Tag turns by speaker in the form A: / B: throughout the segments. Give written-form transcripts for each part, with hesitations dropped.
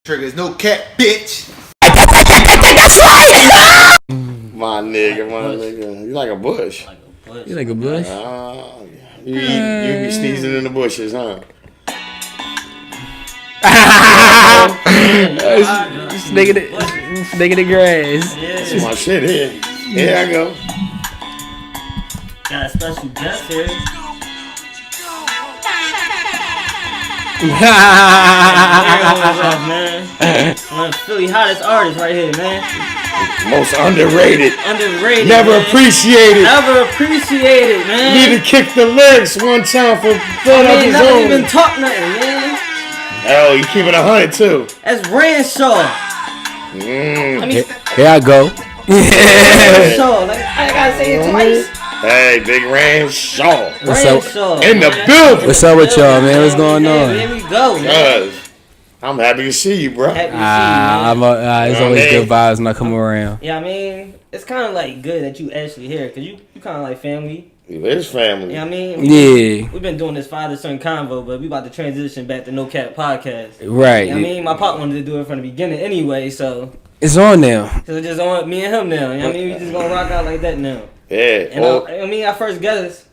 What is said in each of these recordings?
A: Triggers, no cat, bitch.
B: My nigga. You like a bush.
C: You like a bush?
B: You be sneezing in the bushes, huh?
C: Snake in the grass.
B: That's my shit here. Here I go.
D: Got a special guest here. Man. One of Philly hottest artists right here, man.
B: Most underrated. Never
D: man.
B: appreciated.
D: Never appreciated, man.
B: Need to kick the lyrics one time for filling up his
D: not
B: own.
D: even talk nothing, man.
B: Oh, you keep it 100 too.
D: That's RanShaw. I mean,
C: Here I go.
D: RanShaw. Like, I gotta say it twice.
B: Hey, big RanShaw.
D: RanShaw.
B: In the building.
C: What's up with y'all, man? What's going on?
D: Here we go, man.
B: I'm happy to see you, bro.
D: Happy to see you, man.
C: It's always good vibes when I come around.
D: Yeah, I mean, it's kind of like good that you actually here, because you kind of like family.
B: You is family.
D: Yeah, I mean,
C: Yeah.
D: We've been doing this father-son convo, but we about to transition back to No Cap Podcast.
C: Right.
D: I mean, my pop wanted to do it from the beginning anyway, so
C: It's on now.
D: so it's just on me and him now. You know what I mean? We just gonna rock out like that now.
B: Yeah.
D: And I mean, our first guest.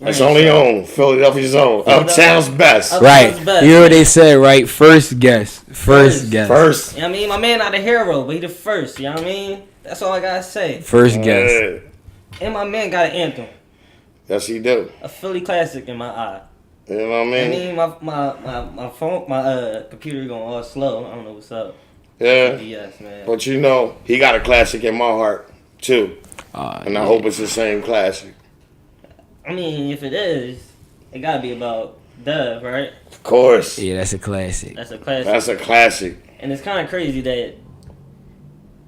B: It's only on Philadelphia's own. Uptown's best.
C: Right.
D: Best,
C: You know what they said, right? First guest. First guest.
B: First.
D: You know what I mean? My man not a hero, but he the first. You know what I mean? That's all I gotta say.
C: First guest.
D: And my man got an anthem.
B: Yes, he do.
D: A Philly classic in my eye.
B: You know what I mean?
D: I mean, my phone, my computer going all slow. I don't know what's up.
B: Yeah.
D: Yes, man.
B: But you know, he got a classic in my heart, too. And I hope it's the same classic.
D: I mean, if it is, it gotta be about Dove, right?
B: Of course.
C: Yeah, that's a classic.
D: That's a classic.
B: That's a classic.
D: And it's kind of crazy that.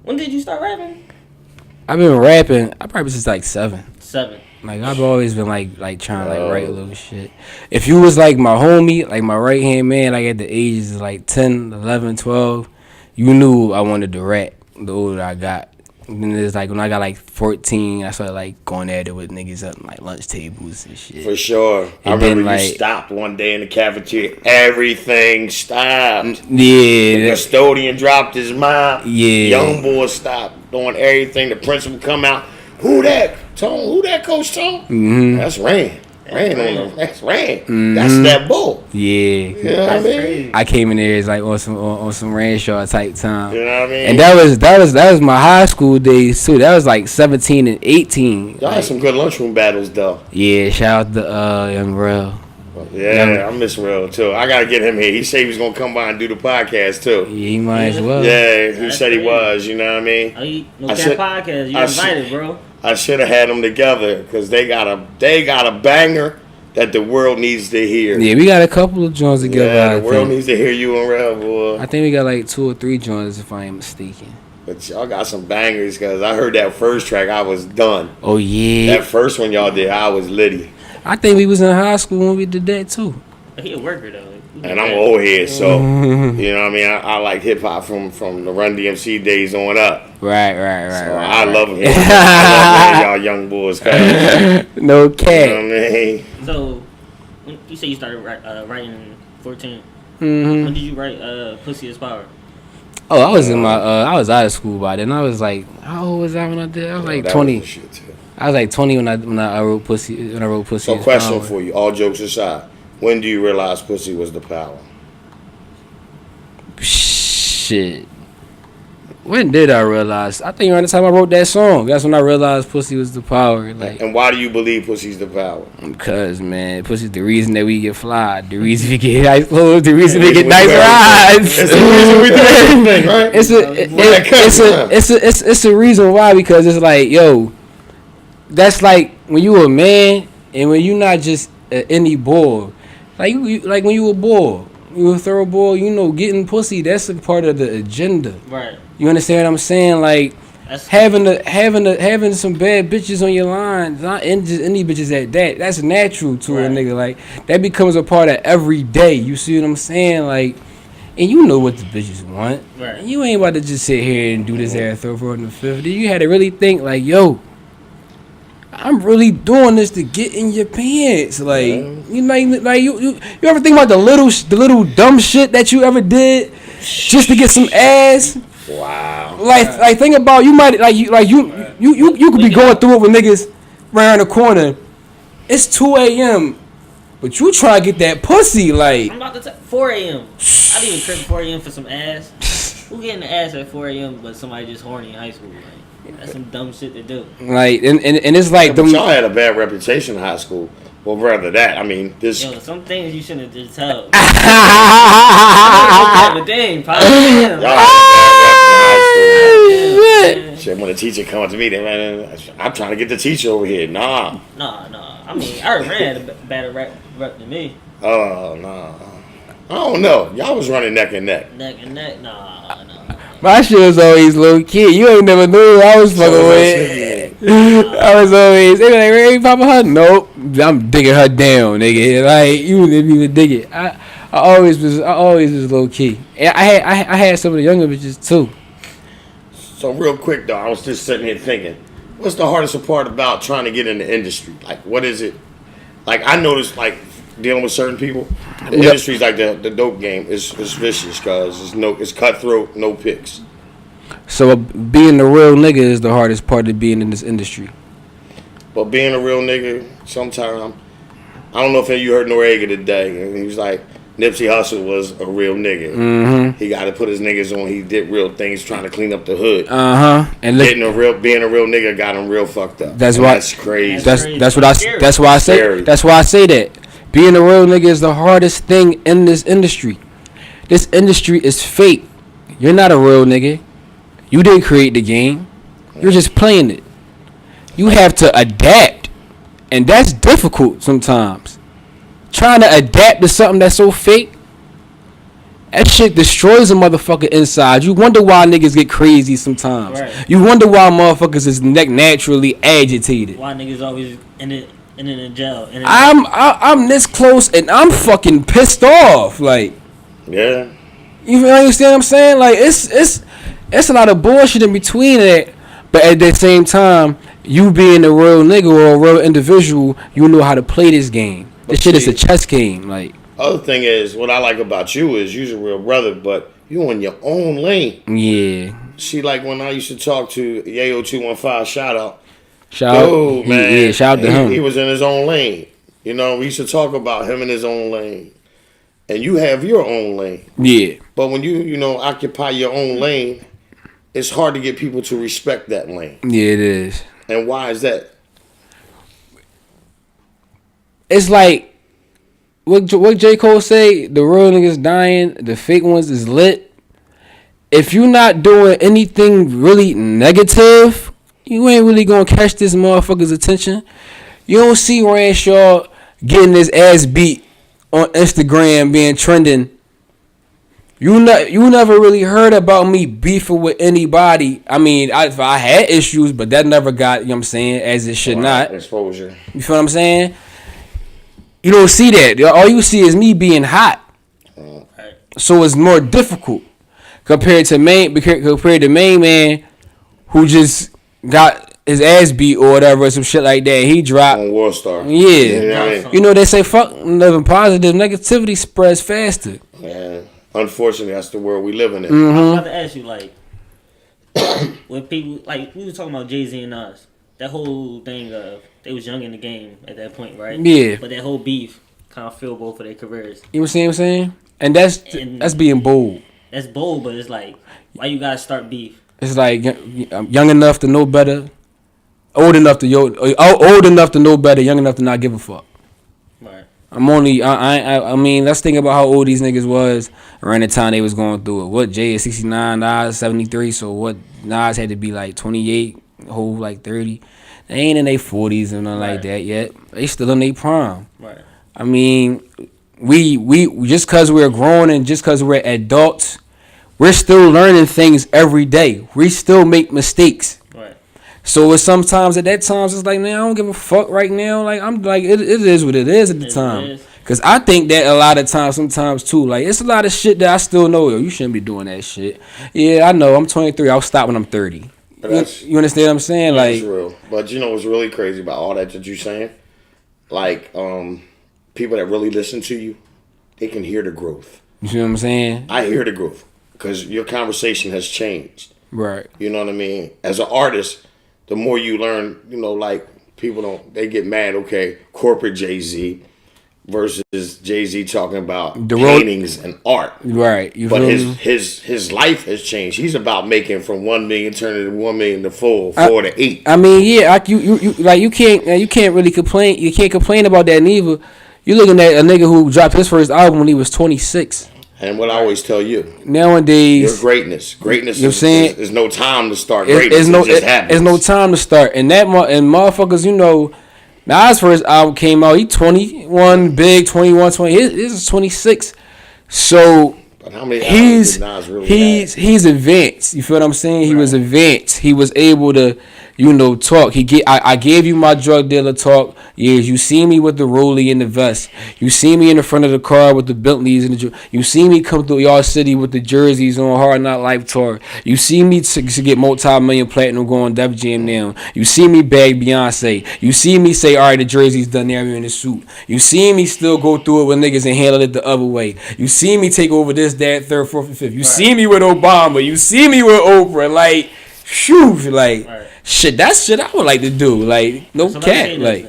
D: When did you start rapping?
C: I've been rapping. I probably since like 7.
D: 7.
C: Like I've always been like trying to like write a little shit. If you was like my homie, like my right hand man, like at the ages of like 10, 11, 12, you knew I wanted to rap. The older I got. And then it's like when I got like 14, I started like going at it with niggas at like lunch tables and shit.
B: For sure. I remember you stopped one day in the cafeteria. Everything stopped.
C: Yeah.
B: The custodian dropped his mouth.
C: Yeah.
B: Young boy stopped doing everything. The principal come out. Who that? Tone? Who that, Coach Tone?
C: Mm-hmm.
B: That's Ran. That's Ran. Mm-hmm. That's that bull.
C: Yeah.
B: You know what I mean?
C: I came in there as like on some RanShaw type time.
B: You know what I mean?
C: And that was my high school days too. That was like 17 and 18.
B: Y'all had some good lunchroom battles though.
C: Yeah, shout out to Young Real.
B: Yeah, I miss Real too. I gotta get him here. He said he was gonna come by and do the podcast too.
C: Yeah, he might as well.
B: Yeah, he said he was. You know what I mean?
D: No Cap Podcast. You invited, bro.
B: I should have had them together because they got a banger that the world needs to hear.
C: Yeah, we got a couple of joints together.
B: Yeah, the world needs to hear you and Real, boy.
C: I think we got like 2 or 3 joints if I ain't mistaken.
B: But y'all got some bangers because I heard that first track, I was done.
C: Oh yeah.
B: That first one y'all did, I was litty.
C: I think we was in high school when we did that too.
D: He a worker though.
B: And I'm an old head, so you know what I mean. I like hip hop from the Run DMC days on up.
C: Right.
B: So
C: right.
B: I love him. I love y'all young boys.
C: No cat.
B: You know what I mean?
D: So you say you started writing in 14.
C: Mm-hmm.
D: When did you write "Pussy Is Power"?
C: Oh, I was in my I was out of school by then. I was like, how old was I when I did? I was like 20. I was like 20 when I wrote Pussy. When I wrote Pussy.
B: So, question for you, all jokes aside, when do you realize pussy was the power?
C: Shit. When did I realize? I think around the time I wrote that song. That's when I realized pussy was the power. Like,
B: and why do you believe pussy's the power?
C: Because, man, pussy's the reason that we get fly, the reason we get nice clothes, the reason we get nice rides.
B: It's the reason we do everything, right?
C: It's a reason why, because it's like, yo, that's like when you a man and when you not just any boy. Like when you a boy, you a thorough boy, you know, getting pussy, that's a part of the agenda.
D: Right.
C: You understand what I'm saying? Like having some bad bitches on your line, not just any bitches at that. That's natural to a nigga. Like that becomes a part of every day. You see what I'm saying? Like, and you know what the bitches want.
D: Right.
C: You ain't about to just sit here and do this ass throw for in the 50. You had to really think like, yo, I'm really doing this to get in your pants. Like you ever think about the little dumb shit that you ever did just to get some ass.
B: Wow.
C: Like think about you might you could be going through it with niggas around the corner. It's 2 a.m. But you try to get that pussy like.
D: I'm about to 4 a.m. I leave a crib 4 a.m. for some ass. Who getting the ass at 4 a.m. but somebody just horny in high school? Like, that's some dumb shit to do.
C: Like and it's like
B: but y'all had a bad reputation in high school. Well, rather that. I mean, this.
D: Yo, some things you shouldn't just tell. But dang, probably him.
B: Y'all had a bad rep in high school. Shit, when the teacher come up to me, I'm trying to get the teacher over here. Nah.
D: I mean, I ran a better rep than me.
B: Oh, nah. I don't know. Y'all was running neck and neck.
D: Neck and neck? Nah.
C: My shit was always low key. You ain't never knew who I was fucking with. I was always, they be like, "Hey, Papa her." Nope, I'm digging her down, nigga. Like you didn't even dig it. I always was low key. And I had some of the younger bitches too.
B: So real quick though, I was just sitting here thinking, what's the hardest part about trying to get in the industry? Like, what is it? Like, I noticed, like, dealing with certain people, the industry's like the dope game is vicious because it's cutthroat, no picks.
C: So being a real nigga is the hardest part of being in this industry.
B: But being a real nigga, sometimes, I don't know if you heard Noriega today, and he was like, Nipsey Hussle was a real nigga. Mm-hmm. He got to put his niggas on. He did real things, trying to clean up the hood.
C: And
B: being a real nigga got him real fucked up. That's crazy.
C: That's why I say. That's why I say that. Being a real nigga is the hardest thing in this industry. This industry is fake. You're not a real nigga. You didn't create the game. You're just playing it. You have to adapt, and that's difficult sometimes. Trying to adapt to something that's so fake, that shit destroys a motherfucker inside. You wonder why niggas get crazy sometimes. Right. You wonder why motherfuckers is naturally agitated.
D: Why niggas always in jail.
C: I'm this close and I'm fucking pissed off. Like,
B: yeah.
C: You understand what I'm saying? Like, it's a lot of bullshit in between that. But at the same time, you being a real nigga or a real individual, you know how to play this game. This shit is a chess game. Like,
B: other thing is, what I like about you is you're a real brother, but you in your own lane.
C: Yeah.
B: See, like when I used to talk to Yayo 215, shout out, man.
C: Yeah, shout out to him.
B: He was in his own lane. You know, we used to talk about him in his own lane, and you have your own lane.
C: Yeah.
B: But when you occupy your own lane, it's hard to get people to respect that lane.
C: Yeah, it is.
B: And why is that?
C: It's like what J. Cole say, the real niggas dying, the fake ones is lit. If you're not doing anything really negative, you ain't really gonna catch this motherfucker's attention. You don't see RanShaw getting his ass beat on Instagram being trending. You never really heard about me beefing with anybody. I mean, I had issues, but that never got, you know what I'm saying, as it should not.
B: Exposure.
C: You feel what I'm saying? You don't see that. All you see is me being hot. So it's more difficult compared to main man who just got his ass beat or whatever, some shit like that. He dropped
B: on World Star.
C: Yeah. You know they say fuck living positive. Negativity spreads faster.
B: Yeah. Unfortunately, that's the world we living in.
D: I was about to ask you, like, when people, like, we were talking about Jay-Z and us, that whole thing of they was young in the game at that point, right?
C: Yeah.
D: But that whole beef kind of filled both of their careers.
C: You know what I'm saying? And that's being bold.
D: That's bold, but it's like, why you guys start beef?
C: It's like I'm young enough to know better, old enough to know better, young enough to not give a fuck.
D: Right.
C: I mean, let's think about how old these niggas was around the time they was going through it. What, Jay is 69, Nas 73, so what, Nas had to be like 28, whole like 30. They ain't in their 40s and nothing like that yet. They still in their prime.
D: Right.
C: I mean, we just because we're grown and just because we're adults, we're still learning things every day. We still make mistakes.
D: Right.
C: So it's sometimes at that times it's like, man, I don't give a fuck right now. Like I'm like it is what it is at the time. Cause I think that a lot of times, sometimes too, like it's a lot of shit that I still know. Yo, you shouldn't be doing that shit. Yeah, I know. I'm 23. I'll stop when I'm 30. You understand what I'm saying?
B: That's
C: like
B: real. But you know what's really crazy about all that you're saying? Like people that really listen to you, they can hear the growth.
C: You see what I'm saying?
B: I hear the growth. because your conversation has changed.
C: Right.
B: You know what I mean? As an artist, the more you learn, like people they get mad. Okay, corporate Jay-Z versus Jay-Z talking about paintings and art.
C: Right.
B: But his life has changed. He's about making from 1 million turning to 1 million to 4 to 8.
C: I mean, yeah, like you can't really complain. You can't complain about that neither. You're looking at a nigga who dropped his first album when he was 26.
B: And what I always tell you,
C: nowadays,
B: your greatness
C: you know what I'm saying?
B: There's no time to start greatness.
C: There's no time to start. And motherfuckers, Nas' first album came out. He 21, big 21, 20. His is 26. So
B: but how many albums did Nas really have?
C: He's advanced. You feel what I'm saying? He was advanced. He was able to, talk. I gave you my drug dealer talk. Yes, you see me with the rollie and the vest. You see me in the front of the car with the Bentleys and you see me come through y'all city with the jerseys on Hard Knock Life tour. You see me to get multi-million platinum going Def Jam now. You see me bag Beyonce. You see me say, all right, the jersey's done there in the suit. You see me still go through it with niggas and handle it the other way. You see me take over this, that, third, fourth, and fifth. You see me with Obama. You see me with Oprah. Like, shoo, like. Shit, that's shit I would like to do. Like, no cat. Like,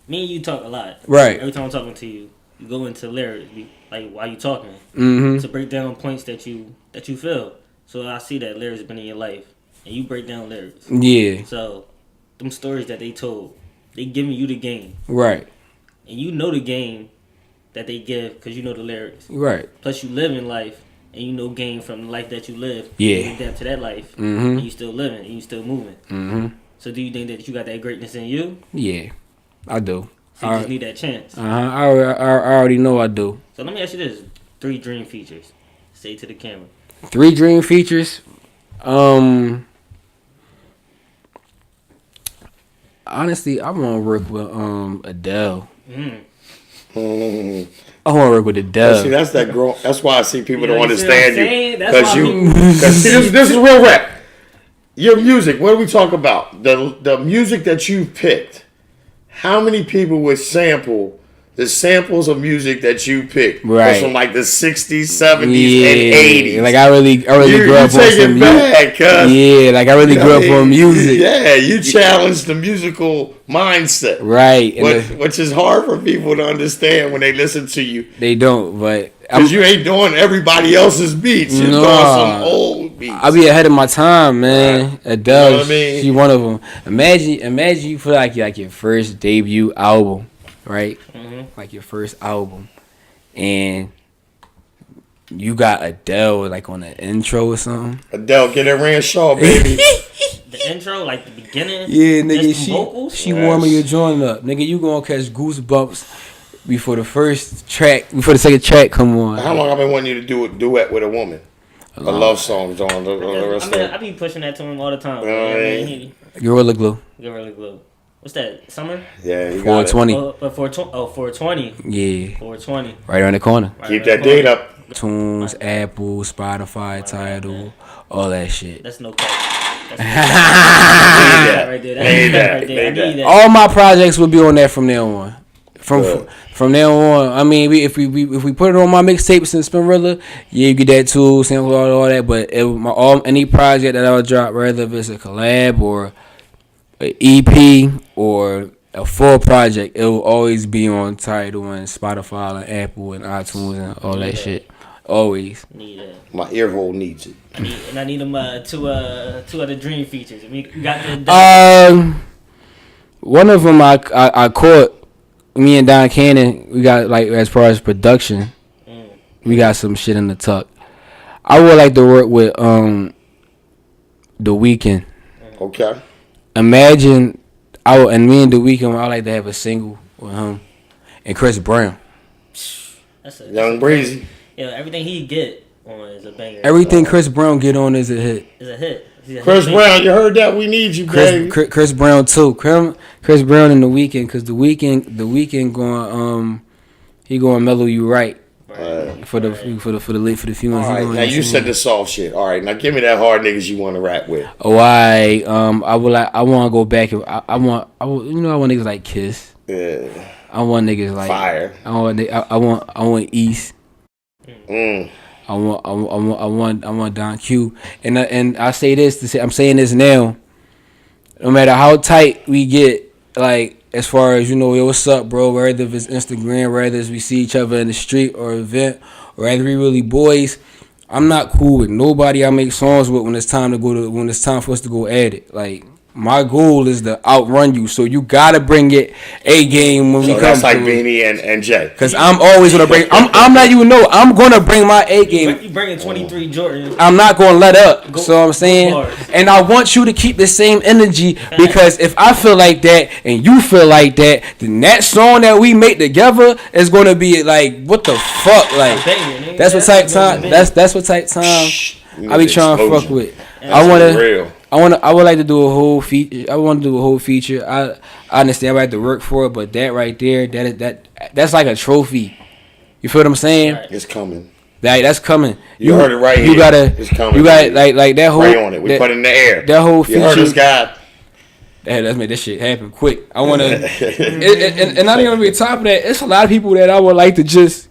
D: me and you talk a lot.
C: Right.
D: Every time I'm talking to you, you go into lyrics, like while you talking,
C: to
D: break down points that you feel. So I see that lyrics been in your life, and you break down lyrics.
C: Yeah.
D: So, them stories that they told, they giving you the game.
C: Right.
D: And you know the game that they give because you know the lyrics.
C: Right.
D: Plus, you live in life. And you know game from the life that you live.
C: Yeah.
D: You adapt to that life. And you still living. And you still moving. So do you think that you got that greatness in you?
C: Yeah. I do.
D: So you just need that chance.
C: I already know I do.
D: So let me ask you this. 3 dream features. Say to the camera.
C: 3 dream features? Honestly, I want to work with Adele. I want to work with Adele.
B: See, that's why I see people don't understand you.
D: Because
B: this is real rap. Your music. What do we talk about? The music that you picked. How many people would sample the samples of music that you picked?
C: Right.
B: From like the 60s, 70s, and 80s.
C: Like I really grew up on some music. Yeah, like I really grew up on music.
B: Yeah, you challenged the musical mindset.
C: Right.
B: Which is hard for people to understand when they listen to you.
C: They don't, but
B: because you ain't doing everybody else's beats. You're doing some old beats.
C: I be ahead of my time, man. Right. Adele,
B: you know what I mean?
C: She one of them. Imagine you feel like your first debut album, right? Like your first album, and you got Adele like on the intro or something.
B: Adele, get that RanShaw, baby.
D: The intro, like the beginning.
C: Yeah, nigga, she warming your joint up, nigga. You gonna catch goosebumps before the second track come on.
B: How long I've been wanting you to do a duet with a woman? A love song, John.
D: I be pushing that to him all the time.
C: Gorilla Glue.
D: Gorilla Glue. What's that? Summer?
B: Yeah, you got
C: 420.
D: But 420.
C: Yeah.
D: 420.
C: Right around the corner.
B: Keep that date up.
C: Tunes, Apple, Spotify, Tidal, all that shit.
D: That's no cap.
C: All my projects will be on there from now on. From now on, I mean, if we put it on my mixtapes and Spinrilla, yeah, you get that too, Soundcloud, all that. But any project that I would drop, whether if it's a collab or an EP or a full project, it will always be on Tidal and Spotify and Apple and iTunes and all that shit. Always.
D: Need that.
B: My ear hole needs it.
D: I need them two other dream features. I mean, you got the
C: one of them I caught. Me and Don Cannon, we got like as far as production, we got some shit in the tuck. I would like to work with The Weeknd.
B: Okay.
C: Imagine and me and The Weeknd, I like to have a single with him and Chris Brown.
B: Young Breezy.
D: Yeah, everything he get on is a banger.
C: Everything Chris Brown get on is a hit.
D: Is a hit.
B: Chris Brown, you heard that? We need you, baby.
C: Chris Brown too. Chris Brown and The Weeknd, because The Weeknd going he going mellow you right. For the few months.
B: All right, now you said the soft shit. All right, now give me that hard niggas you want to rap with.
C: Oh, I want to go back. I want niggas like Kiss.
B: Yeah.
C: I want niggas like
B: Fire.
C: I want East.
B: I
C: I want Don Q. And I say this to say, I'm saying this now. No matter how tight we get, like as far as yo, what's up, bro? Whether it's Instagram, whether it's we see each other in the street or event, or whether we really boys, I'm not cool with nobody I make songs with when it's time for us to go at it. Like my goal is to outrun you, so you gotta bring it A game when we come.
B: That's like Beanie and Jay.
C: Cause I'm always gonna bring. I'm not even know. I'm gonna bring my A game.
D: You bringing 23 Jordan.
C: I'm not gonna let up. So I'm saying, and I want you to keep the same energy because if I feel like that and you feel like that, then that song that we make together is gonna be like, what the fuck, like that's what type time. That's what type time I be trying to fuck with. I would like to do a whole feature. I want to do a whole feature. I understand I have to work for it, but that right there, that's like a trophy. You feel what I'm saying?
B: It's coming.
C: That's coming.
B: You heard it right here.
C: You gotta.
B: It's coming.
C: You got like that whole.
B: Right on it. We put it in the air.
C: That whole feature.
B: You heard this guy.
C: Hey, let's make this shit happen quick. I want to. and not even on the top of that, it's a lot of people that I would like to just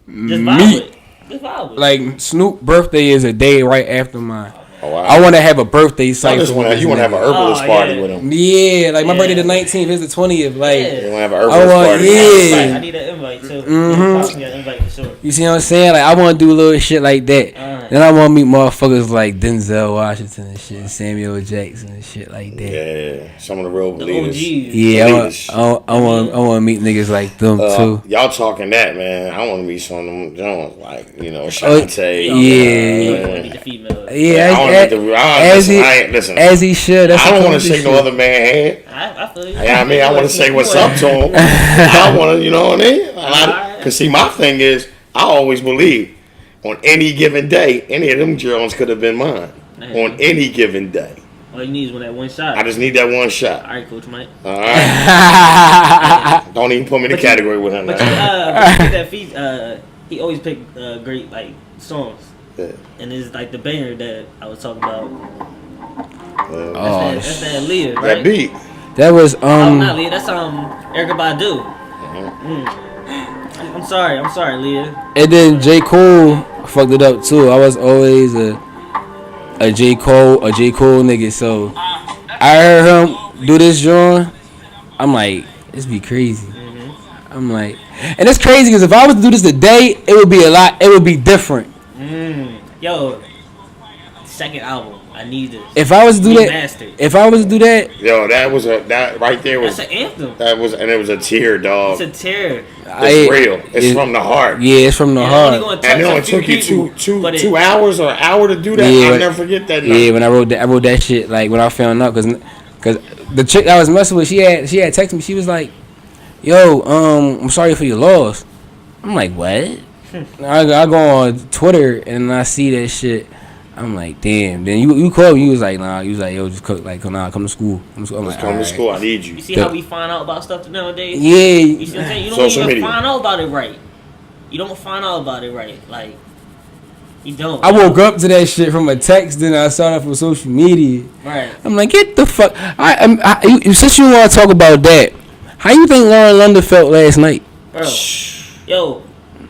C: meet. Like Snoop birthday is a day right after mine.
B: Oh, wow.
C: I want to have a birthday cycle.
B: You want to have an herbalist party with him?
C: Yeah, like my birthday the 19th, his the 20th. Like,
B: you want to have an herbalist party?
D: Yeah, I need an invite too. Mm-hmm. An invite for sure.
C: You see what I'm saying? Like, I want to do little shit like that. Then I want to meet motherfuckers like Denzel Washington and shit, Samuel Jackson and shit like that.
B: Yeah, some of the real leaders.
C: Yeah, I want to meet niggas like them too.
B: Y'all talking that, man? I want to meet some of them Jones, like Shantae.
C: Yeah. As he should.
B: I don't want to shake no other man's hand.
D: I feel you.
B: Yeah, I mean, I want to say what's up to him. I want to, you know what I mean? Because see, my thing is, I always believe on any given day, any of them Jones could have been mine. On any given day.
D: All you need is that one shot.
B: I just need that one shot.
D: All right, Coach Mike.
B: All right. Don't even put me in the category with him.
D: But that feat, he always picked great songs. Yeah. And it's like the banger that I was talking about. That's that Leah, right?
B: That beat.
C: That was
D: not Leah. That's Erykah Badu. Mm-hmm. I'm sorry, Leah.
C: And then J. Cole fucked it up too. I was always a J. Cole nigga. So I heard him do this joint. I'm like, this be crazy. Mm-hmm. I'm like, and it's crazy because if I was to do this today, it would be a lot. It would be different.
D: Yo, second album. I need this.
C: If I was to do that,
B: yo, that right there was
D: that's an anthem.
B: That was, and it was a tear, dog.
D: It's a tear.
B: It's real. It's from the heart.
C: Yeah, it's from the heart.
B: And it only took you two hours or an hour to do that.
C: Yeah,
B: I'll never forget that night.
C: Yeah, when I wrote that shit, like when I found out, cause the chick I was messing with, she had texted me. She was like, "Yo, I'm sorry for your loss." I'm like, "What?" I go on Twitter and I see that shit. I'm like, damn. Then you called me. You was like, nah. You was like, yo, just cook. Like, come to school. I'm like,
B: come to school. I need you.
D: You see how we find out about stuff nowadays?
C: Yeah.
D: You see what I'm saying? You don't even find out about it right. You don't find out about it right. Like, you don't.
C: I woke up to that shit from a text. Then I saw that from social media.
D: Right.
C: I'm like, get the fuck. Since you want to talk about that, how you think Lauren London felt last night?
D: Bro, yo.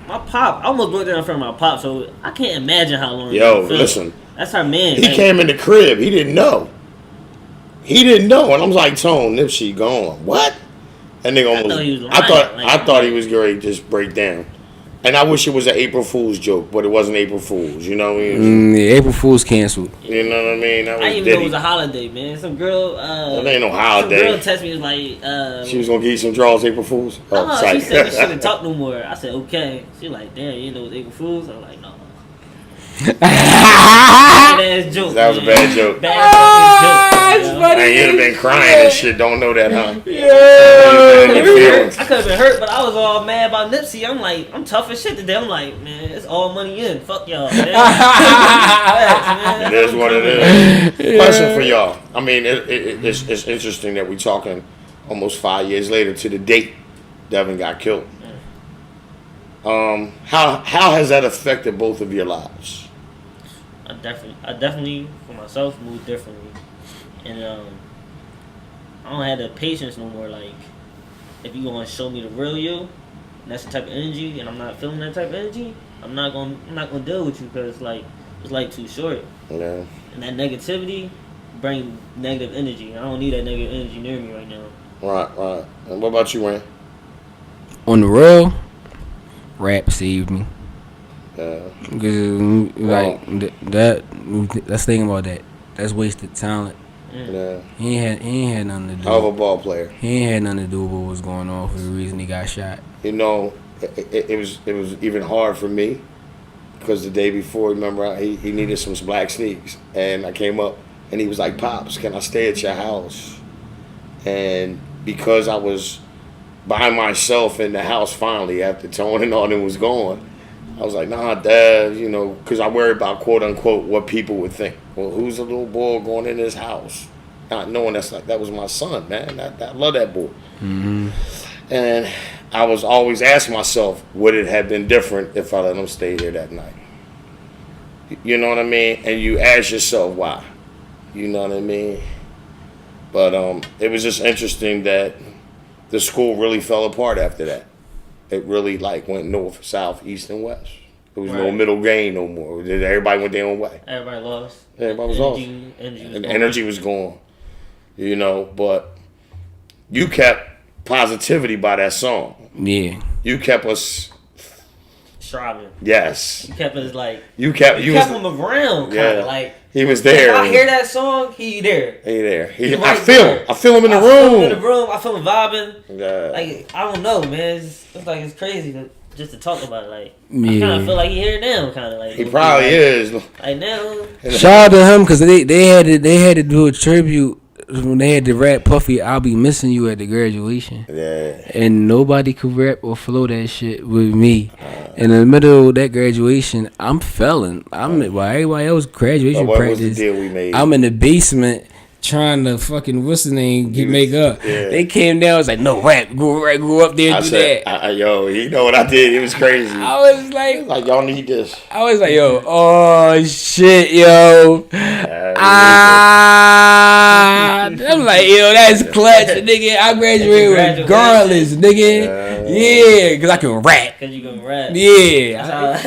D: My pop, I almost broke down in front of my pop, so I can't imagine how long.
B: Yo, listen.
D: That's her man.
B: He came in the crib. He didn't know. And I was like, Tone, Nipsey gone. What? And nigga almost. I thought he was going to just break down. And I wish it was an April Fool's joke, but it wasn't April Fool's. You know what I mean?
C: Yeah, April Fool's canceled.
B: You know what I mean?
D: I didn't even know it was a holiday, man. Some girl.
B: That ain't no holiday.
D: Some girl texted me, was like.
B: She was gonna give you some draws, April Fool's.
D: She said we shouldn't talk no more. I said okay. She like, damn, you know it was April Fool's. I was like, no. Bad joke.
B: That was a bad joke.
D: Bad joke.
B: Man, you'd have been crying and shit. Don't know that, huh?
C: Yeah.
D: I could have been hurt, but I was all mad about Nipsey. I'm like, I'm tough as shit today. I'm like, man, it's all money in. Fuck y'all, man.
B: It is what it is. Yeah. Question for y'all. I mean, it's interesting that we're talking almost 5 years later to the date Devin got killed. How has that affected both of your lives?
D: I definitely for myself moved differently, and I don't have the patience no more. Like, if you gonna show me the real you, and that's the type of energy, and I'm not feeling that type of energy, I'm not gonna deal with you because it's like too short.
B: Yeah.
D: And that negativity bring negative energy. I don't need that negative energy near me right now.
B: Right. And what about you, Ran?
C: On the real, rap saved me.
B: Yeah.
C: Because that's the thing about that. That's wasted talent.
B: Yeah.
C: He ain't had nothing to do.
B: Hell of a ball player.
C: He ain't had nothing to do with what was going on for the reason he got shot.
B: You know, it was even hard for me because the day before, remember, he needed some black sneaks, and I came up and he was like, "Pops, can I stay at your house?" And because I was by myself in the house finally after Tone and all them was gone, I was like, "Nah, Dad," you know, because I worry about quote unquote what people would think. Well, who's a little boy going in his house, not knowing that was my son, man. I love that boy.
C: Mm-hmm.
B: And I was always asking myself, would it have been different if I let him stay here that night? You know what I mean? And you ask yourself why. You know what I mean? But it was just interesting that the school really fell apart after that. It really went north, south, east, and west. There was no middle game no more. Everybody went their own way.
D: Everybody lost.
B: Everybody was lost. Energy was gone. You know, but you kept positivity by that song.
C: Yeah.
B: You kept us
D: striving.
B: Yes.
D: You kept us
B: you kept
D: him around kinda
B: he was there.
D: If I hear that song, he there.
B: He there.
D: I
B: feel him in the room.
D: I feel him vibing.
B: Yeah.
D: I don't know, man. It's crazy just to talk about it. I kind of feel like he here now, kind of
B: he probably is.
D: Now.
C: Shout out to him because they had to do a tribute when they had to rap Puffy, "I'll Be Missing You" at the graduation.
B: Yeah.
C: And nobody could rap or flow that shit with me. In the middle of that graduation, I'm failing. While everybody else graduation
B: what
C: practice,
B: was the deal we made?
C: I'm in the basement trying to fucking make up.
B: Yeah.
C: They came down, was like, "No, rap, go up there and do that."
B: Yo, you know what I did? It was crazy.
C: I was like,
B: y'all need this.
C: I was like, yo, oh shit, yo. I'm like, yo, that's clutch, nigga. I graduated regardless, nigga. Yeah, because I can rap.
D: Because you can rap.
C: Yeah.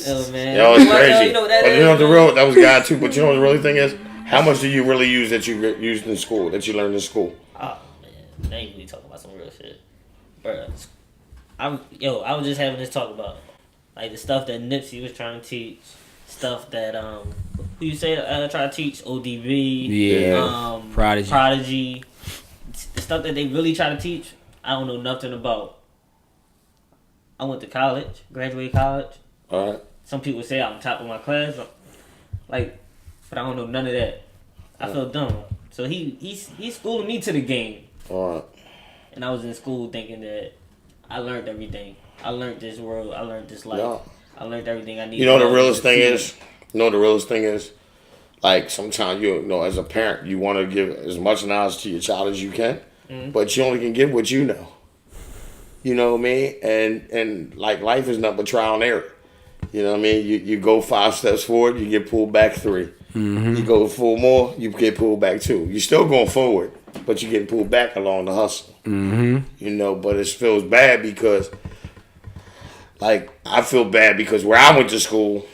D: Oh, man.
B: Yo, it's crazy.
D: You know
B: but you know the real, that was God too, but you know what the really thing is? How much do you really use that you used in school, that you learned in school?
D: Oh, man. They ain't really talking about some real shit. Bruh. I was just having this talk about, the stuff that Nipsey was trying to teach. Stuff that, who you say try to teach? ODB.
C: Yeah.
D: Prodigy. The stuff that they really try to teach, I don't know nothing about. I went to college, graduated college.
B: All right.
D: Some people say I'm top of my class. But I don't know none of that. I feel dumb. So he's schooling me to the game.
B: All right.
D: And I was in school thinking that I learned everything. I learned this world. I learned this life.
B: No.
D: I learned everything I need.
B: You know the realest thing is? You know the realest thing is? Sometimes, you know, as a parent, you want to give as much knowledge to your child as you can. Mm-hmm. But you only can give what you know. You know what I mean? And life is nothing but trial and error. You know what I mean? You go 5 steps forward, you get pulled back 3. Mm-hmm. You go 4 more, you get pulled back 2. You're still going forward, but you're getting pulled back along the hustle.
C: Mm-hmm.
B: You know, but it feels bad because, I feel bad because where I went to school,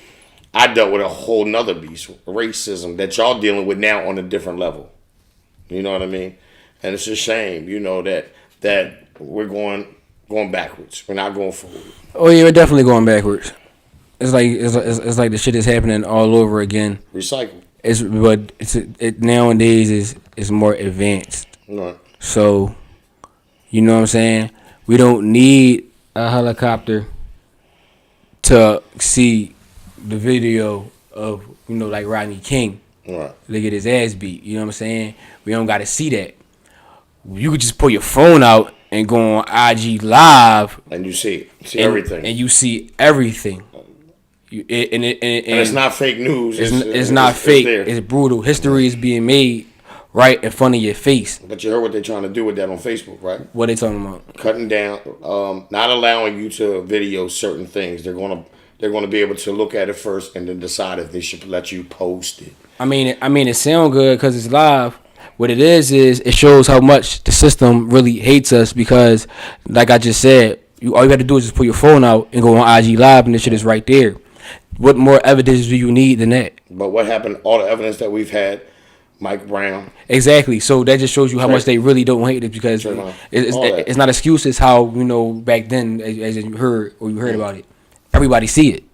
B: I dealt with a whole nother beast, racism, that y'all dealing with now on a different level. You know what I mean? And it's a shame, you know, that we're going backwards. We're not going forward.
C: Oh yeah, we're definitely going backwards. It's like the shit is happening all over again.
B: Recycle.
C: It nowadays is more advanced.
B: Right.
C: So, you know what I'm saying? We don't need a helicopter to see the video of, Rodney King.
B: Right.
C: To get his ass beat. You know what I'm saying? We don't got to see that. You could just pull your phone out and go on IG Live.
B: And you see everything.
C: And you see everything. And
B: it's not fake news.
C: It's not fake. It's brutal. History is being made right in front of your face.
B: But you heard what they're trying to do with that on Facebook, right?
C: What they talking about?
B: Cutting down, not allowing you to video certain things. They're gonna be able to look at it first and then decide if they should let you post it.
C: I mean, it sound good because it's live. What it is it shows how much the system really hates us because, like I just said, all you have to do is just pull your phone out and go on IG Live, and this shit is right there. What more evidence do you need than that?
B: But what happened? All the evidence that we've had, Mike Brown.
C: Exactly. So that just shows you how much they really don't hate it, because it's not excuses. How back then, as you heard about it, everybody see it.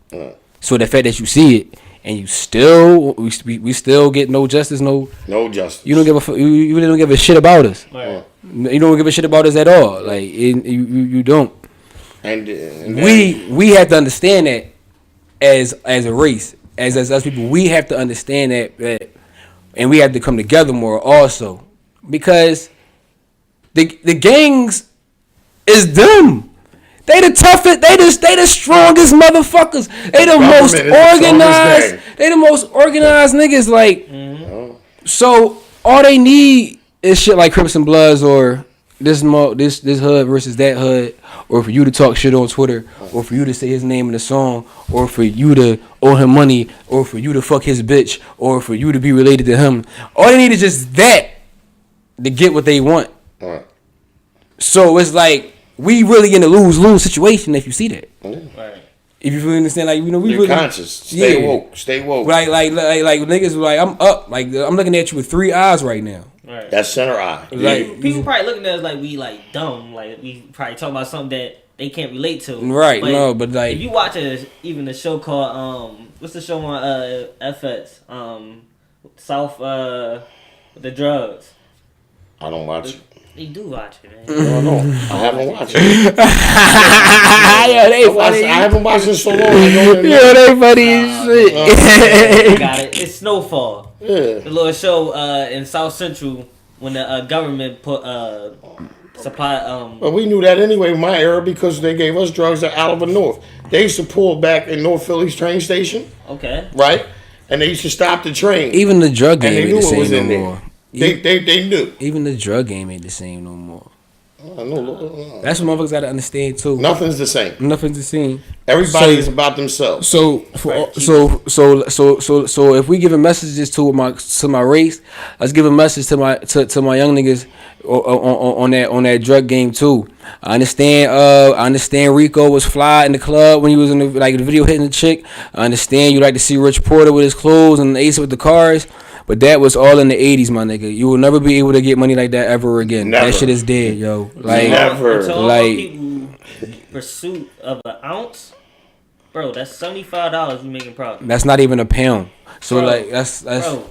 C: So the fact that you see it and you still we still get no justice, no
B: justice.
C: You don't give you really don't give a shit about us.
D: Right.
C: You don't give a shit about us at all. Like you don't.
B: And
C: we have to understand that as a race, as us people, we have to understand that, and we have to come together more also, because the gangs is them. They the toughest. They the strongest motherfuckers. They the most organized. They the most organized niggas. Like, so all they need is shit like Crips and Bloods, or this hood versus that hood, or for you to talk shit on Twitter, or for you to say his name in the song, or for you to owe him money, or for you to fuck his bitch, or for you to be related to him. All they need is just that to get what they want. So it's like, we really in a lose-lose situation if you see that.
D: Right.
C: If you understand, like, we
B: You're
C: really
B: conscious. Stay woke.
C: Like niggas like, I'm up. Like, I'm looking at you with 3 eyes right now.
D: Right.
B: That's center eye.
C: Like,
D: people probably looking at us like we like dumb. Like we probably talking about something that they can't relate to.
C: Right. But like,
D: if you watch even a show called what's the show on FX? South the drugs.
B: I don't watch it.
D: You do watch it, man.
B: No, I haven't watched it.
C: I
B: haven't watched it so long.
C: They funny as shit.
D: Got it. It's Snowfall.
B: Yeah.
D: The little show in South Central when the government put supply.
B: But we knew that anyway in my era, because they gave us drugs at Oliver North. They used to pull back in North Philly's train station.
D: Okay.
B: Right? And they used to stop the train.
C: Even the drug game ain't the same no more.
B: They knew.
C: Even the drug game ain't the same no more.
B: I know.
C: That's what motherfuckers gotta understand too.
B: Nothing's the same.
C: Nothing's the same.
B: Everybody is about themselves.
C: So if we giving messages to my race, let's give a message to my young niggas on that drug game too. I understand Rico was fly in the club when he was in the video hitting the chick. I understand you like to see Rich Porter with his clothes and Ace with the cars. But that was all in the 80s, my nigga. You will never be able to get money like that ever again.
B: Never.
C: That shit is dead, yo. Like,
B: never.
D: To all people pursuit of an ounce, bro, that's $75 you making profit.
C: That's not even a pound. So, bro, like, that's
D: bro,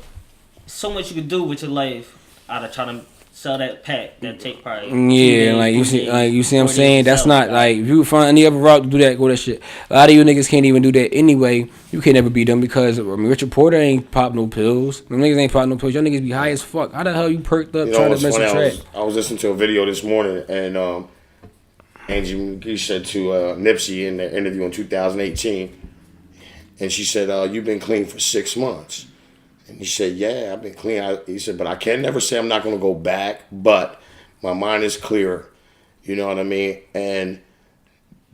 D: so much you could do with your life out of trying to sell that pack that take probably.
C: Yeah, like you see what I'm saying? That's not like, if you find any other route to do that, go that shit. A lot of you niggas can't even do that anyway. You can't ever beat them because Richard Porter ain't pop no pills. Them niggas ain't pop no pills. Y'all niggas be high as fuck. How the hell you perked up trying to mess a track?
B: I was listening to a video this morning, and Angie McGee said to Nipsey in the interview in 2018, and she said, "You've been clean for 6 months." And he said, "Yeah, I've been clean." He said, "But I can never say I'm not going to go back, but my mind is clear." You know what I mean? And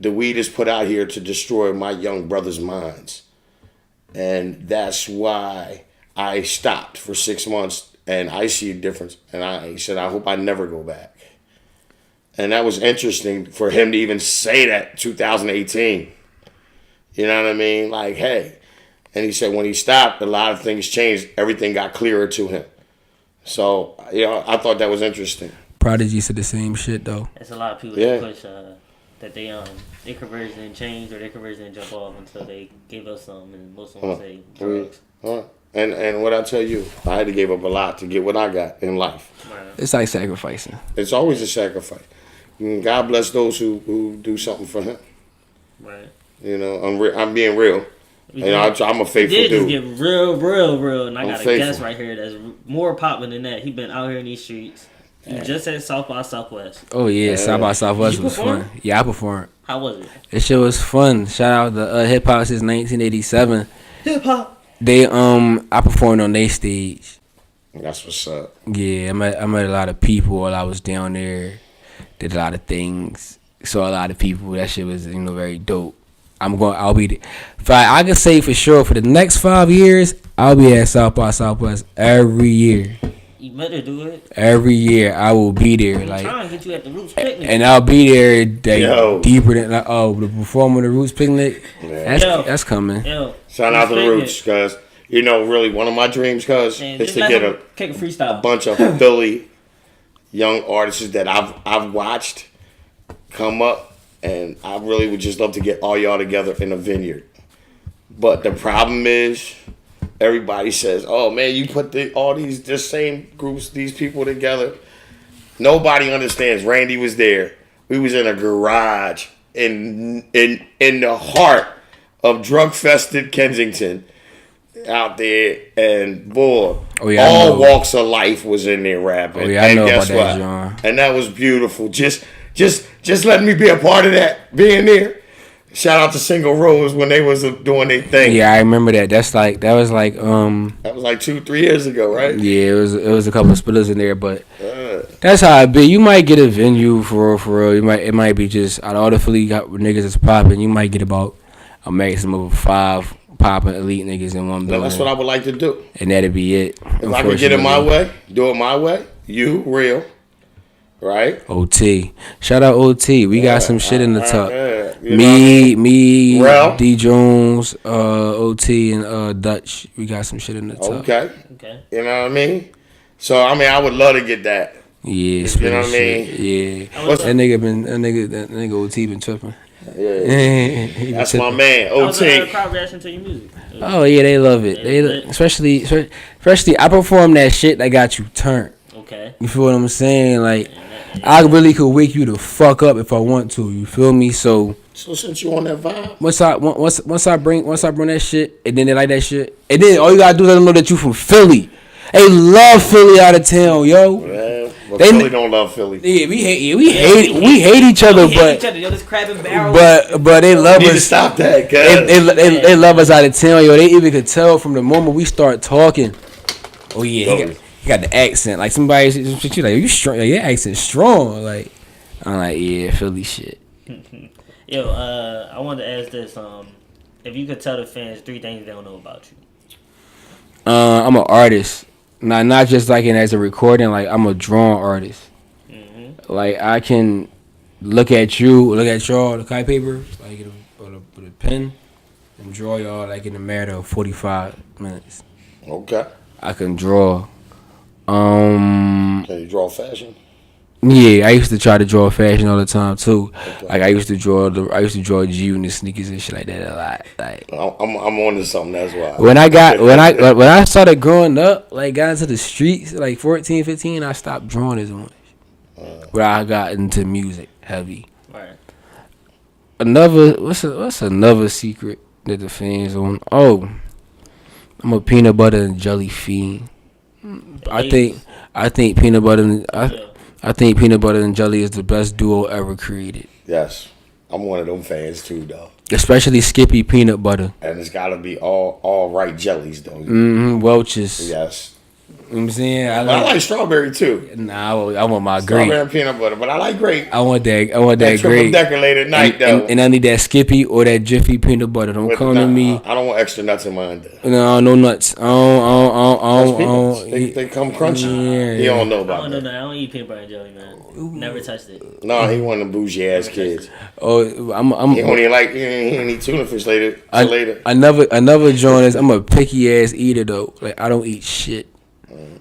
B: the weed is put out here to destroy my young brothers' minds. And that's why I stopped for 6 months, and I see a difference. And he said, "I hope I never go back." And that was interesting for him to even say that 2018. You know what I mean? Like, hey. And he said when he stopped, a lot of things changed. Everything got clearer to him. So, I thought that was interesting.
C: Prodigy said the same shit, though.
D: There's a lot of people that push that their conversion didn't change or their conversion didn't jump off until they gave us some, and most of them say drugs.
B: And what I tell you, I had to give up a lot to get what I got in life.
D: Right.
C: It's like sacrificing.
B: It's always a sacrifice. And God bless those who do something for Him.
D: Right.
B: I'm being real. I'm a faithful dude.
D: Just get real, and I got a guest right here that's more popping than that. He been out here in these streets. He just at South by Southwest.
C: Oh yeah, South by Southwest was fun. Yeah, I performed.
D: How was it?
C: This shit was fun. Shout out to hip hop since 1987.
D: Hip hop.
C: They I performed on their stage.
B: That's what's up.
C: Yeah, I met a lot of people while I was down there. Did a lot of things. Saw a lot of people. That shit was very dope. I'll be. I can say for sure for the next 5 years, I'll be at South by Southwest every year.
D: You better do it.
C: Every year I will be there,
D: I'm
C: like,
D: trying to get you at the Roots picnic.
C: and I'll be there
B: Yo.
C: deeper than the performer the Roots picnic.
B: Yeah.
C: That's coming.
D: Yo,
B: Shout out to the
D: picnic.
B: Roots, cuz. You know, really, one of my dreams, cuz,
D: Man,
B: is
D: just
B: to
D: let
B: get
D: him
B: a
D: kick a freestyle.
B: bunch of Philly young artists that I've watched come up, and I really would just love to get all y'all together in a vineyard. But the problem is, everybody says, "Oh man, you put all these same groups, these people together." Nobody understands. Randy was there. We was in a garage in the heart of drug-fested Kensington, out there, and boy,
C: Oh, yeah, I
B: all
C: know.
B: walks of life was in there rapping.
C: Oh, yeah, I
B: and
C: know
B: guess
C: about that,
B: what?
C: John.
B: And that was beautiful. Just letting me be a part of that, being there. Shout out to Single Rose when they was doing their thing.
C: Yeah, I remember that. That was like
B: That was like 2-3 years ago, right?
C: yeah, it was a couple of splitters in there, but that's how it be. You might get a venue for real. It might be just out of all the Philly niggas that's popping. You might get about a maximum of 5 popping elite niggas in one
B: No,
C: building.
B: that's what I would like to do.
C: And that'd be it.
B: If I could get it my way, do it my way. You, real, right?
C: OT. Shout out OT. We got some shit in the tuck.
B: Yeah. You know what I mean?
C: Me,
B: Rel?
C: D Jones, OT, and Dutch. We got some shit in the tuck.
B: Okay.
D: Okay.
B: You know what I mean? So I mean, I would love to get that.
C: Yeah,
B: You know
C: spinning
B: what I mean?
C: shit. Yeah.
B: What's
C: That nigga OT been tripping.
B: Yeah.
C: He been
B: That's my
C: tripping.
B: man,
D: I was
B: OT.
D: crowd reaction to your music.
C: Oh yeah, they love it. Especially I perform that shit that got you turned.
D: Okay.
C: You feel what I'm saying? Like I really could wake you the fuck up if I want to. You feel me? So
B: So since you on that vibe,
C: once I bring that shit, and then they like that shit, and then all you gotta do is let them know that you from Philly. They love Philly out of town, yo.
B: man, but
C: They-
B: Philly don't love Philly.
C: Yeah, we hate each other,
D: We hate
C: but
D: each other. Yo, this crab and barrel.
C: but they love
B: You need to
C: us.
B: stop that,
C: They love us out of town, yo. They even could tell from the moment we start talking. Oh yeah, he got the accent. Like somebody, she's like, you strong? Like, your accent strong. Like I'm like, yeah, Philly shit.
D: Yo, I wanted to ask this. If you could tell the fans 3 things they don't know about you.
C: I'm an artist, not just like as a recording. Like I'm a drawing artist.
D: Mm-hmm.
C: Like I can look at y'all, the kite paper, like with a pen, and draw y'all like in a matter of 45 minutes.
B: Okay.
C: I can draw.
B: Can you draw fashion?
C: Yeah, I used to try to draw fashion all the time too. Like I used to draw G Unit sneakers and shit like that a lot. Like
B: I'm on to something. That's why.
C: when I started growing up, like got into the streets, like 14, 15, I stopped drawing as much. But I got into music heavy.
D: Right.
C: What's another secret that the fans don't? Oh, I'm a peanut butter and jelly fiend. I think peanut butter and I think peanut butter and jelly is the best duo ever created.
B: Yes, I'm one of them fans too, though.
C: Especially Skippy peanut butter.
B: And it's got to be all right jellies, though.
C: Welch's.
B: Yes.
C: You know what I'm saying?
B: I like strawberry too.
C: Nah, I want my
B: Strawberry
C: grape.
B: and peanut butter, but I like grape.
C: I want that
B: Triple
C: grape.
B: decker late at night, though.
C: And I need that Skippy or that Jiffy peanut butter. Don't come to me.
B: I don't want extra nuts in mine, though.
C: No nuts.
B: They come crunchy.
C: Yeah,
B: You don't know
D: I
B: about
D: don't know.
B: that.
D: I don't eat peanut butter and jelly, man. Never touched it.
B: No, he one of them bougie ass kids.
C: Oh,
B: He only like he ain't eat tuna fish later.
C: Another joint is I'm a picky ass eater though. Like I don't eat shit.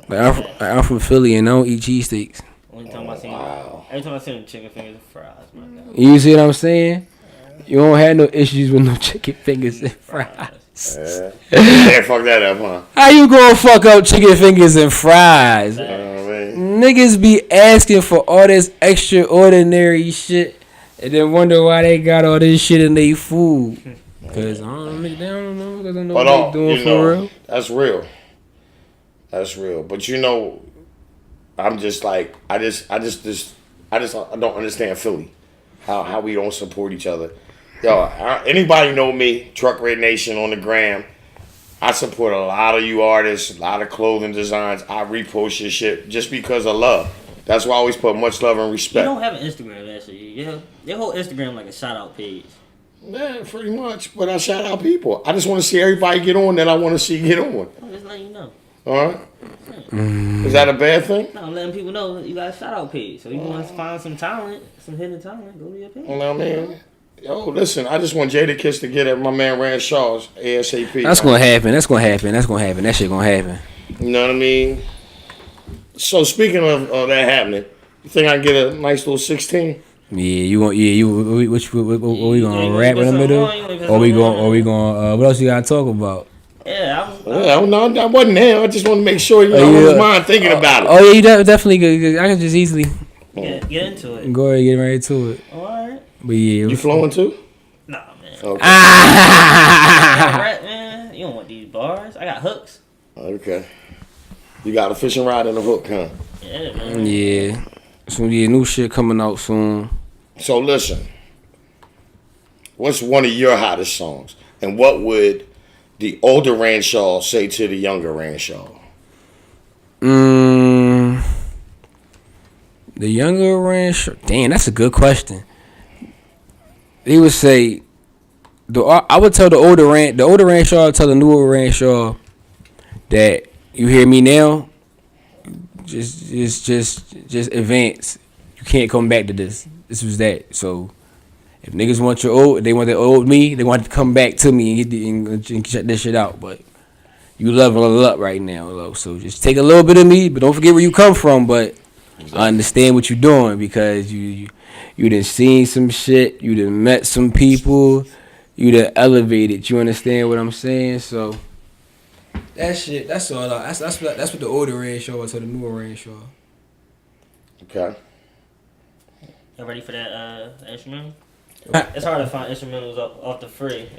C: Like I'm from Philly and I don't eat cheesesteaks.
D: Only time I seen every time I see them chicken fingers and fries, my God.
C: You see what I'm saying? You don't have no issues with no chicken fingers and fries.
B: Yeah, fuck that up, huh?
C: How you gonna fuck up chicken fingers and fries?
B: You know what I mean?
C: Niggas be asking for all this extraordinary shit and then wonder why they got all this shit in their food. Cause I don't know, because I know what they doing for real.
B: That's real. That's real. But you know, I'm just like I don't understand Philly. How we don't support each other. Yo, anybody know me, Truck Red Nation on the gram. I support a lot of you artists, a lot of clothing designs. I repost your shit just because of love. That's why I always put much love and
D: You
B: respect.
D: don't have an Instagram, actually. Yeah, your whole Instagram like a shout out page.
B: Yeah, pretty much. But I shout out people. I just want to see everybody get on that I want to see get on.
D: I'm just letting you know.
B: All right. Is that a bad thing?
D: No, I'm letting people know you got a shout out page. So you want to find some talent, some hidden talent, go to your page.
B: You know what I mean? Yo, listen, I just want Jada Kiss to get at my man RanShaw's ASAP.
C: That's gonna happen. That's gonna happen. That's gonna happen. That shit gonna happen.
B: You know what I mean? So speaking of that happening, you think I can get a nice little 16?
C: Yeah, you want? Yeah, you. What we gonna rap in the middle? Or we going? What else you gotta talk about?
D: Yeah,
B: no, I wasn't there. I just want to make sure I was mind thinking about it.
C: Oh yeah, you definitely could. I can just easily
D: get into it.
C: Go ahead, get right to it.
D: All right.
C: But yeah,
B: you flowing too?
D: Nah, man.
B: Okay.
D: Rap, man. You don't want these bars. I got hooks.
B: Okay. You got a fishing rod and a hook, huh?
D: Yeah, man.
C: Yeah. So yeah, new shit coming out soon.
B: So listen, what's one of your hottest songs, and what would the older RanShaw say to the younger RanShaw?
C: The younger RanShaw. Damn, that's a good question. They would say, I would tell the older RanShaw would tell the newer RanShaw that you hear me now. Just advance. You can't come back to this. This was that. So if niggas want your old, they want the old me. They want to come back to me and check this shit out. But you level up right now, though. So just take a little bit of me, but don't forget where you come from. But exactly. I understand what you're doing because you done seen some shit. You done met some people. You done elevated. You understand what I'm saying? So that shit. That's all. That's what the older RanShaw was to the newer RanShaw.
B: Okay.
D: You ready for that instrumental? It's hard to find instrumentals off the free.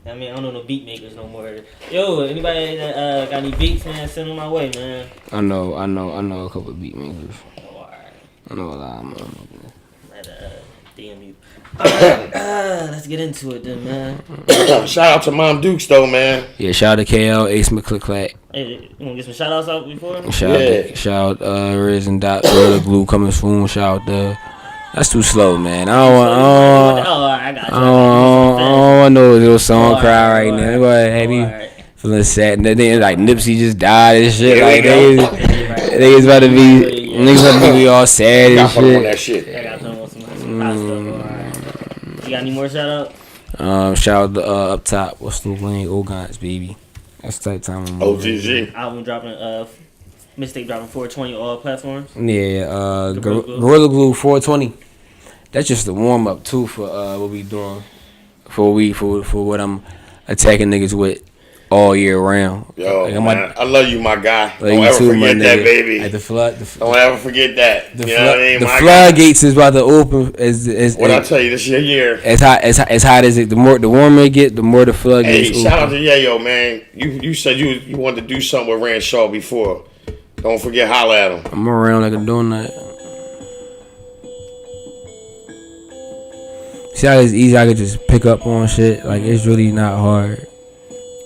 D: I mean, I don't know no beat makers no more. Yo, anybody that got any beats, man, send them my way, man.
C: I know a couple of beat makers.
D: Oh, alright.
C: I know a lot of them.
D: DM you. Alright, let's get into it then, man.
B: Shout out to Mom Dukes though, man.
C: Yeah, shout out to KL, Ace McClick.
D: Hey, you wanna get some shout outs out before?
C: Shout out Riz and Dot, Gorilla Glue coming soon. Shout out that's too slow, man. I don't know your song cry right now. Go ahead, have you feeling sad? And then like Nipsey just died and shit. Like they was about to be all sad and shit.
D: I got some hot stuff. You got any more shout out?
C: Shout out to Up Top. What's the name? Ogons, baby. That's the type time.
B: OGG.
D: Album dropping. Mixtape dropping 420 all platforms.
C: Yeah, Gorilla Glue 420. That's just the warm up too for what we doing. For what I'm attacking niggas with all year round.
B: Yo, man, I love you, my guy.
C: Don't
B: ever forget that, baby.
C: Like
B: don't ever forget that. You know what I mean?
C: The floodgates is about to open.
B: What I tell you, this is your year.
C: As hot as it, the warmer it get, the more the floodgates.
B: Hey, shout out to Yayo, man. You said you wanted to do something with RanShaw before. Don't forget, holla at him.
C: I'm around like a donut. See how it's easy? I could just pick up on shit. Like it's really not hard.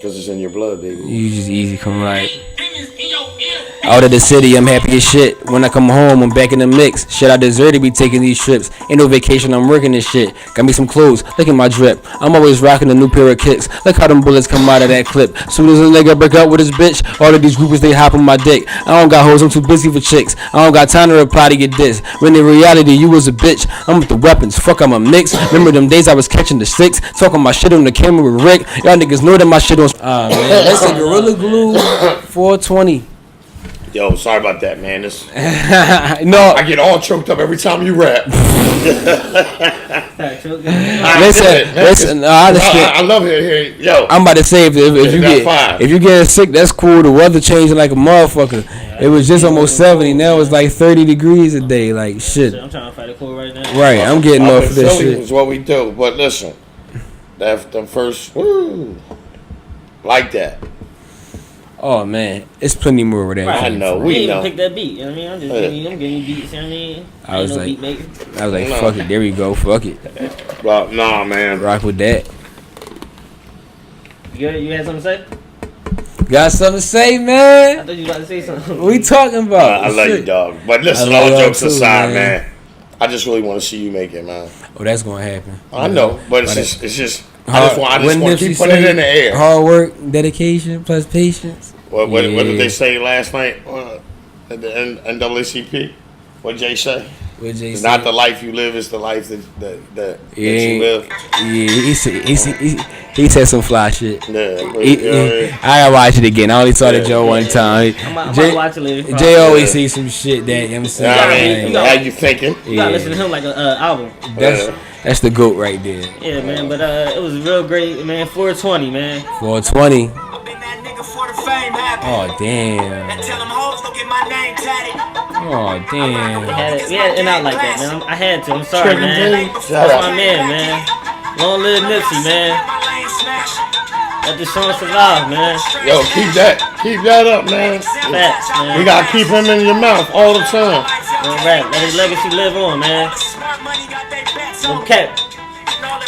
B: Cause it's in your blood, baby.
C: You just easy come right. Out of the city, I'm happy as shit. When I come home, I'm back in the mix. Shit, I deserve to be taking these trips. Ain't no vacation, I'm working this shit. Got me some clothes, look at my drip. I'm always rocking a new pair of kicks. Look how them bullets come out of that clip. Soon as a nigga break up with his bitch, all of these groupers, they hop on my dick. I don't got hoes, I'm too busy for chicks. I don't got time to reply to get this. When in reality, you was a bitch. I'm with the weapons, fuck, I'm a mix. Remember them days I was catching the six, talking my shit on the camera with Rick. Y'all niggas know that my shit on. Man, that's a Gorilla Glue 420.
B: Yo, sorry about that, man. This
C: no,
B: I get all choked up every time you rap.
C: Listen, I
B: love it. Yo,
C: I'm about to say if you get sick, that's cool. The weather changing like a motherfucker. It was just almost 70. Now it's like 30 degrees a day. Like shit.
D: I'm trying to fight a cold right now.
C: Right, I'm getting off of this shit.
B: Is what we do. But listen, that's the first. Woo, like that.
C: Oh man, it's plenty more where that.
B: Right, I know,
D: we know. Pick that beat. You know what I mean? I'm getting beats. You know what I mean?
C: I was like, fuck it. There we go. Fuck it.
B: Well, nah, man.
C: Rock with that.
D: You had something to say?
C: Got something to say, man?
D: I thought you was about to say something.
C: What we talking about?
B: I love you, dog. But listen, all jokes aside, man. I just really want to see you make it, man.
C: Oh, that's gonna happen.
B: I know, but it's just. I just want to keep putting it in the air.
C: Hard work, dedication, plus patience.
B: What did they say last night at the NAACP? What Jay say?
C: What Jay
B: It's
C: say?
B: not the life you live; it's the life that you live.
C: Yeah, he said some fly shit.
B: Yeah,
C: I gotta watch it again. I only saw the Joe one time.
D: I'm about to watch it later.
C: Jay always say some shit that I'm saying.
B: How you thinking?
D: You gotta listen to him like an album.
C: That's the GOAT right there.
D: Yeah, man. But it was real great, man. 420, man.
C: 420. Oh damn. Oh damn.
D: We had it in out like that, man. I had to. I'm sorry, man. That's my man. Long live Nipsey, man. Let the song survive, man.
B: Yo, keep that up, man.
D: Facts, man.
B: We gotta keep him in your mouth all the time.
D: Right. Let his legacy live on, man. Okay.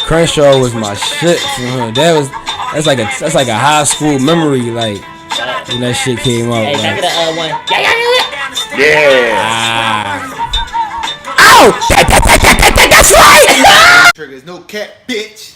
C: Crenshaw was my shit for him. That's like a high school memory, like when that shit came out.
D: Hey,
C: like,
D: can I get a one?
B: Yeah.
C: Ow! That's right!
A: Triggers, no cap, bitch.